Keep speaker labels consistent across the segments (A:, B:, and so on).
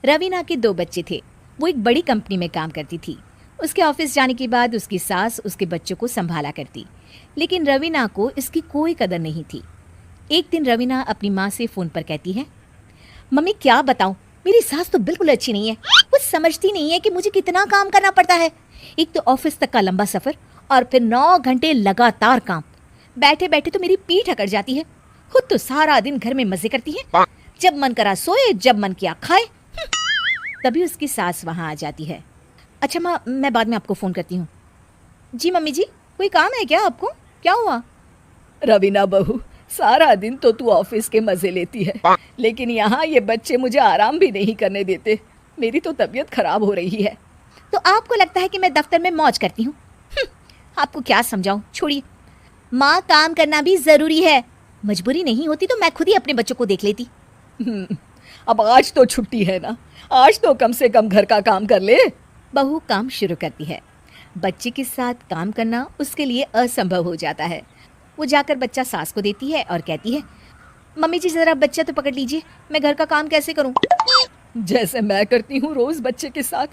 A: रवीना के दो बच्चे थे। वो एक बड़ी कंपनी में काम करती थी। उसके ऑफिस जाने के बाद उसकी सास उसके बच्चों को संभाला करती, लेकिन रवीना को इसकी कोई कदर नहीं थी। एक दिन रवीना अपनी माँ से फोन पर कहती है, मम्मी क्या बताऊं, मेरी सास तो बिल्कुल अच्छी नहीं है। वो समझती नहीं है कि मुझे कितना काम करना पड़ता है। एक तो ऑफिस तक का लंबा सफर और फिर 9 घंटे लगातार काम। बैठे बैठे तो मेरी पीठ अकड़ जाती है। खुद तो सारा दिन घर में मजे करती है, जब मन करा सोए, जब मन किया खाए। तभी उसकी सास वहां आ जाती है। अच्छा माँ, मैं बाद में आपको फोन करती हूँ। जी मम्मी जी, कोई काम है क्या आपको? क्या हुआ?
B: रवीना बहू, सारा दिन तो तू ऑफिस के मजे लेती है, लेकिन यहाँ ये बच्चे मुझे आराम भी नहीं करने देते। मेरी तो तबीयत खराब हो रही है।
A: तो आपको लगता है कि मैं दफ्तर में मौज करती हूँ? आपको क्या समझाऊं, छोड़िए। माँ, काम करना भी जरूरी है। मजबूरी नहीं होती तो मैं खुद ही अपने बच्चों को देख लेती।
B: अब आज तो छुट्टी है ना, आज तो कम से कम घर का काम कर ले।
A: बहू काम शुरू करती है। बच्चे के साथ काम करना उसके लिए असंभव हो जाता है। वो जाकर बच्चा सास को देती है और कहती है, मम्मी जी जरा बच्चा तो पकड़ लीजिए, मैं घर का काम कैसे करूं?
B: जैसे मैं करती हूँ रोज बच्चे के साथ।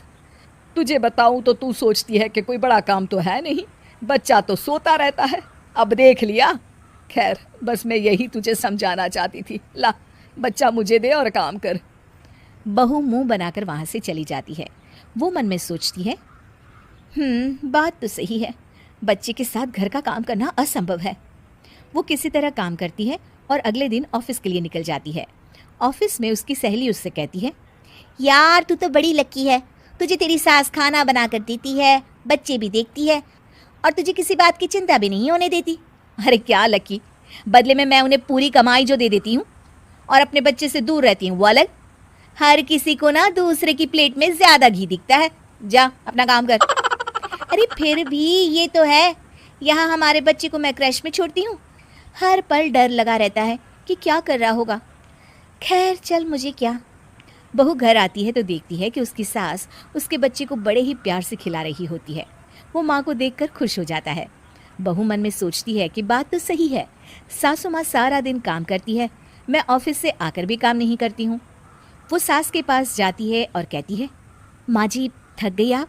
B: तुझे बताऊं तो तू सोचती है कि कोई बड़ा काम तो है नहीं, बच्चा तो सोता रहता है। अब देख लिया। खैर, बस मैं यही तुझे समझाना चाहती थी। ला, बच्चा मुझे दे और काम कर।
A: बहू मुंह बनाकर वहां से चली जाती है। वो मन में सोचती है, बात तो सही है, बच्चे के साथ घर का काम करना असंभव है। वो किसी तरह काम करती है और अगले दिन ऑफिस के लिए निकल जाती है। ऑफिस में उसकी सहेली उससे कहती है, यार तू तो बड़ी लक्की है, तुझे तेरी सास खाना बना कर देती है, बच्चे भी देखती है और तुझे किसी बात की चिंता भी नहीं होने देती। अरे क्या लक्की, बदले में मैं उन्हें पूरी कमाई जो दे देती हूँ और अपने बच्चे से दूर रहती हूँ वो अलग। हर किसी को ना दूसरे की प्लेट में ज्यादा घी दिखता है। जा अपना काम कर। अरे फिर भी ये तो है, यहाँ हमारे बच्चे को मैं क्रैश में छोड़ती हूँ, हर पल डर लगा रहता है कि क्या कर रहा होगा। खैर चल, मुझे क्या। बहू घर आती है तो देखती है कि उसकी सास उसके बच्चे को बड़े ही प्यार से खिला रही होती है। वो माँ को देखकर खुश हो जाता है। बहू मन में सोचती है कि बात तो सही है, सासू माँ सारा दिन काम करती है, मैं ऑफिस से आकर भी काम नहीं करती हूँ। वो सास के पास जाती है और कहती है, माँ जी थक गई आप?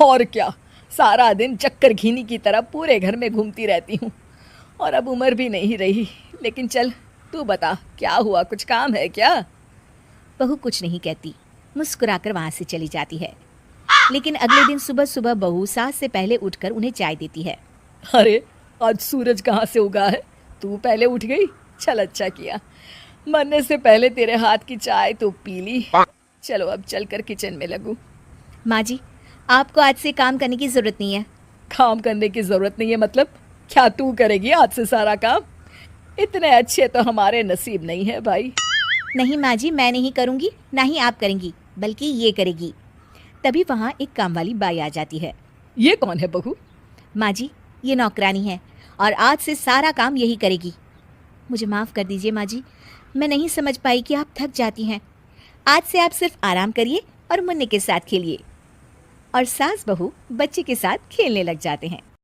B: और क्या, सारा दिन चक्कर घीनी की तरह पूरे घर में घूमती रहती हूँ और अब उम्र भी नहीं रही। लेकिन चल तू बता, क्या हुआ, कुछ काम है क्या?
A: बहू कुछ नहीं कहती, मुस्कुराकर वहां से चली जाती है। लेकिन अगले दिन सुबह सुबह बहू सास से पहले उठकर उन्हें चाय देती है।
B: अरे आज सूरज कहाँ से उगा है, तू पहले उठ गई। चल अच्छा किया, मरने से पहले तेरे हाथ की चाय तो पी ली। चलो अब चलकर किचन में लगूं।
A: माँ जी, आपको आज से काम करने की जरूरत नहीं है।
B: काम करने की जरूरत नहीं है मतलब? क्या तू करेगी आज से सारा काम? इतने अच्छे तो हमारे नसीब नहीं है भाई।
A: नहीं माँ जी, मैं नहीं करूँगी, ना ही आप करेंगी, बल्कि ये करेगी। तभी वहाँ एक काम वाली बाई आ जाती है।
B: ये कौन है बहू?
A: माँ जी, ये नौकरानी है और आज से सारा काम यही करेगी। मुझे माफ़ कर दीजिए माँ जी, मैं नहीं समझ पाई कि आप थक जाती हैं। आज से आप सिर्फ आराम करिए और मुन्ने के साथ खेलिए। और सास बहू बच्चे के साथ खेलने लग जाते हैं।